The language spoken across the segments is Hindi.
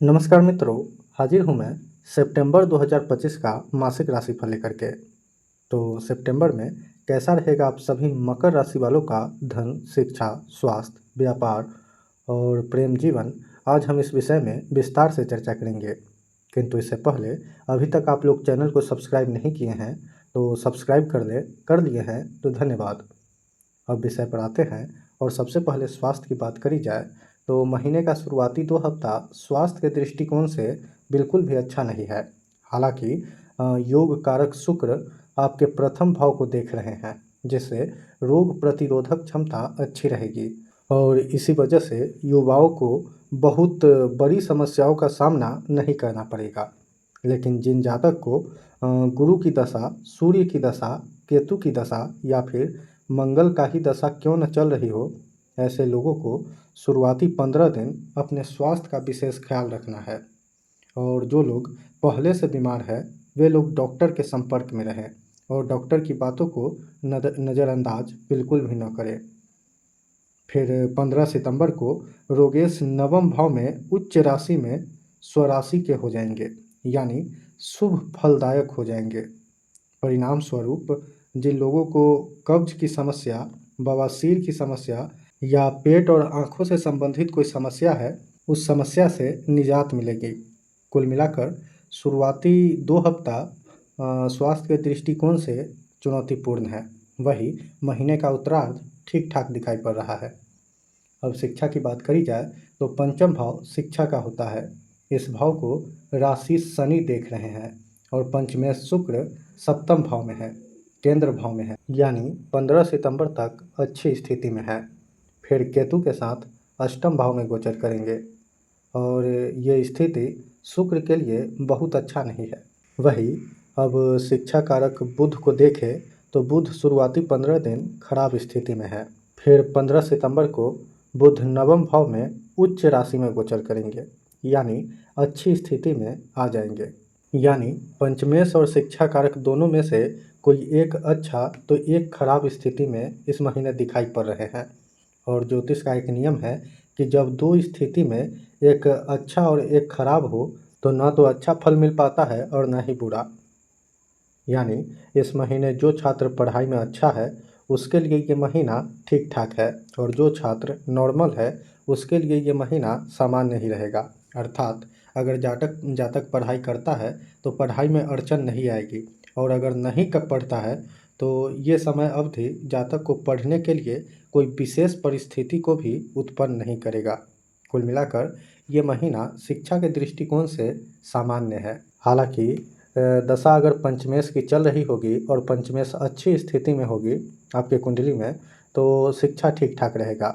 नमस्कार मित्रों, हाजिर हूँ मैं सितंबर 2025 का मासिक राशिफल लेकर के। तो सितंबर में कैसा रहेगा आप सभी मकर राशि वालों का धन, शिक्षा, स्वास्थ्य, व्यापार और प्रेम जीवन, आज हम इस विषय में विस्तार से चर्चा करेंगे। किंतु इससे पहले अभी तक आप लोग चैनल को सब्सक्राइब नहीं किए हैं तो सब्सक्राइब कर लिए हैं तो धन्यवाद। अब विषय पर आते हैं और सबसे पहले स्वास्थ्य की बात करी जाए तो महीने का शुरुआती 2 हफ्ता स्वास्थ्य के दृष्टिकोण से बिल्कुल भी अच्छा नहीं है। हालांकि योग कारक शुक्र आपके प्रथम भाव को देख रहे हैं, जिससे रोग प्रतिरोधक क्षमता अच्छी रहेगी और इसी वजह से युवाओं को बहुत बड़ी समस्याओं का सामना नहीं करना पड़ेगा। लेकिन जिन जातक को गुरु की दशा, सूर्य की दशा, केतु की दशा या फिर मंगल का ही दशा क्यों न चल रही हो, ऐसे लोगों को शुरुआती 15 दिन अपने स्वास्थ्य का विशेष ख्याल रखना है। और जो लोग पहले से बीमार है वे लोग डॉक्टर के संपर्क में रहें और डॉक्टर की बातों को नज़रअंदाज बिल्कुल भी न करें। फिर 15 सितंबर को रोगेश नवम भाव में उच्च राशि में स्वराशि के हो जाएंगे, यानी शुभ फलदायक हो जाएंगे। परिणाम स्वरूप जिन लोगों को कब्ज की समस्या, बवासीर की समस्या या पेट और आँखों से संबंधित कोई समस्या है, उस समस्या से निजात मिलेगी। कुल मिलाकर शुरुआती 2 हफ्ता स्वास्थ्य के दृष्टिकोण से चुनौतीपूर्ण है। वही महीने का उत्तरार्ध ठीक ठाक दिखाई पड़ रहा है। अब शिक्षा की बात करी जाए तो पंचम भाव शिक्षा का होता है। इस भाव को राशि शनि देख रहे हैं और पंचमेश शुक्र सप्तम भाव में है, केंद्र भाव में है, यानी 15 सितंबर तक अच्छी स्थिति में है। फिर केतु के साथ अष्टम भाव में गोचर करेंगे और ये स्थिति शुक्र के लिए बहुत अच्छा नहीं है। वही अब शिक्षा कारक बुध को देखें तो बुध शुरुआती 15 दिन खराब स्थिति में है। फिर 15 सितंबर को बुध नवम भाव में उच्च राशि में गोचर करेंगे, यानी अच्छी स्थिति में आ जाएंगे। यानी पंचमेश और शिक्षा कारक दोनों में से कोई एक अच्छा तो एक खराब स्थिति में इस महीने दिखाई पड़ रहे हैं। और ज्योतिष का एक नियम है कि जब दो स्थिति में एक अच्छा और एक खराब हो तो ना तो अच्छा फल मिल पाता है और ना ही बुरा। यानी इस महीने जो छात्र पढ़ाई में अच्छा है उसके लिए ये महीना ठीक ठाक है और जो छात्र नॉर्मल है उसके लिए ये महीना सामान्य ही रहेगा। अर्थात अगर जातक पढ़ाई करता है तो पढ़ाई में अड़चन नहीं आएगी और अगर नहीं कब पढ़ता है तो ये समय अवधि जातक को पढ़ने के लिए कोई विशेष परिस्थिति को भी उत्पन्न नहीं करेगा। कुल मिलाकर ये महीना शिक्षा के दृष्टिकोण से सामान्य है। हालांकि दशा अगर पंचमेश की चल रही होगी और पंचमेश अच्छी स्थिति में होगी आपके कुंडली में तो शिक्षा ठीक ठाक रहेगा।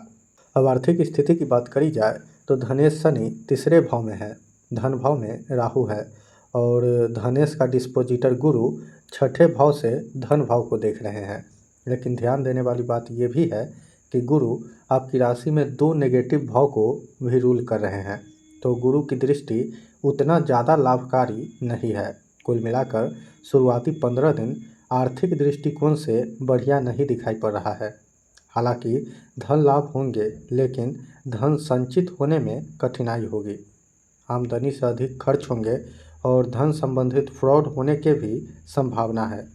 अब आर्थिक स्थिति की बात करी जाए तो धनेश शनि तीसरे भाव में है, धन भाव में राहु है और धनेश का डिस्पोजिटर गुरु छठे भाव से धन भाव को देख रहे हैं। लेकिन ध्यान देने वाली बात यह भी है कि गुरु आपकी राशि में 2 नेगेटिव भाव को भी रूल कर रहे हैं, तो गुरु की दृष्टि उतना ज़्यादा लाभकारी नहीं है। कुल मिलाकर शुरुआती 15 दिन आर्थिक दृष्टिकोण से बढ़िया नहीं दिखाई पड़ रहा है। हालांकि धन लाभ होंगे लेकिन धन संचित होने में कठिनाई होगी, आमदनी से अधिक खर्च होंगे और धन संबंधित फ्रॉड होने के भी संभावना है,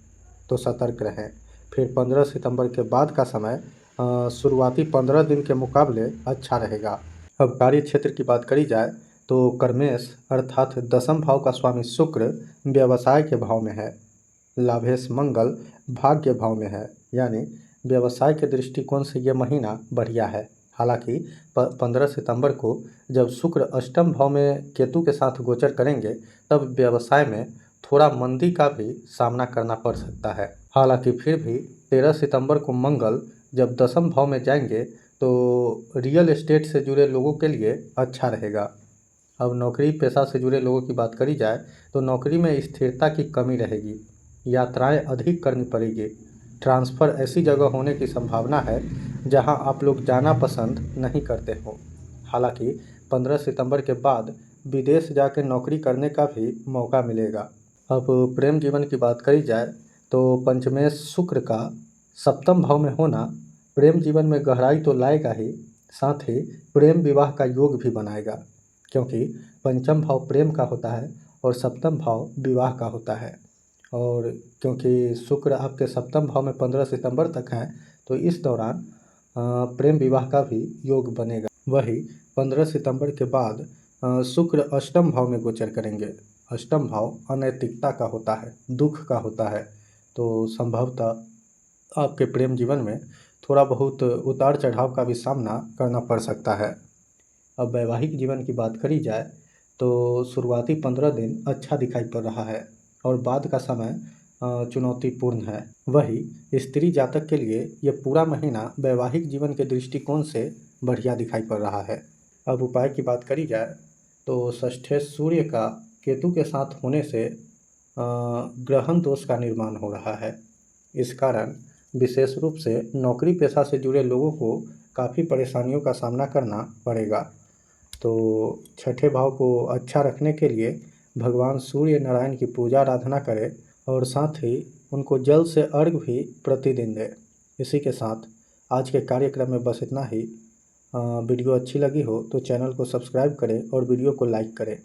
तो सतर्क रहें। फिर 15 सितंबर के बाद का समय शुरुआती 15 दिन के मुकाबले अच्छा रहेगा। अब कार्य क्षेत्र की बात करी जाए तो कर्मेश अर्थात दसम भाव का स्वामी शुक्र व्यवसाय के भाव में है, लाभेश मंगल भाग्य भाव में है, यानी व्यवसाय के दृष्टिकोण से यह महीना बढ़िया है। हालांकि 15 सितंबर को जब शुक्र अष्टम भाव में केतु के साथ गोचर करेंगे तब व्यवसाय में थोड़ा मंदी का भी सामना करना पड़ सकता है। हालांकि फिर भी 13 सितंबर को मंगल जब दसम भाव में जाएंगे तो रियल एस्टेट से जुड़े लोगों के लिए अच्छा रहेगा। अब नौकरी पेशा से जुड़े लोगों की बात करी जाए तो नौकरी में स्थिरता की कमी रहेगी, यात्राएं अधिक करनी पड़ेगी, ट्रांसफ़र ऐसी जगह होने की संभावना है जहां आप लोग जाना पसंद नहीं करते हो। हालांकि 15 सितंबर के बाद विदेश जाकर नौकरी करने का भी मौका मिलेगा। अब प्रेम जीवन की बात करी जाए तो पंचमेश शुक्र का सप्तम भाव में होना प्रेम जीवन में गहराई तो लाएगा ही, साथ ही प्रेम विवाह का योग भी बनाएगा। क्योंकि पंचम भाव प्रेम का होता है और सप्तम भाव विवाह का होता है। और क्योंकि शुक्र आपके सप्तम भाव में 15 सितंबर तक हैं, तो इस दौरान प्रेम विवाह का भी योग बनेगा। वही 15 सितंबर के बाद शुक्र अष्टम भाव में गोचर करेंगे। अष्टम भाव अनैतिकता का होता है, दुख का होता है। तो संभवतः आपके प्रेम जीवन में थोड़ा बहुत उतार चढ़ाव का भी सामना करना पड़ सकता है। अब वैवाहिक जीवन की बात करी जाए तो शुरुआती 15 दिन अच्छा दिखाई पड़ रहा है और बाद का समय चुनौतीपूर्ण है। वही स्त्री जातक के लिए यह पूरा महीना वैवाहिक जीवन के दृष्टिकोण से बढ़िया दिखाई पड़ रहा है। अब उपाय की बात करी जाए तो षष्ठे सूर्य का केतु के साथ होने से ग्रहण दोष का निर्माण हो रहा है। इस कारण विशेष रूप से नौकरी पेशा से जुड़े लोगों को काफ़ी परेशानियों का सामना करना पड़ेगा। तो छठे भाव को अच्छा रखने के लिए भगवान सूर्य नारायण की पूजा आराधना करें और साथ ही उनको जल से अर्घ भी प्रतिदिन दें। इसी के साथ आज के कार्यक्रम में बस इतना ही। वीडियो अच्छी लगी हो तो चैनल को सब्सक्राइब करें और वीडियो को लाइक करें।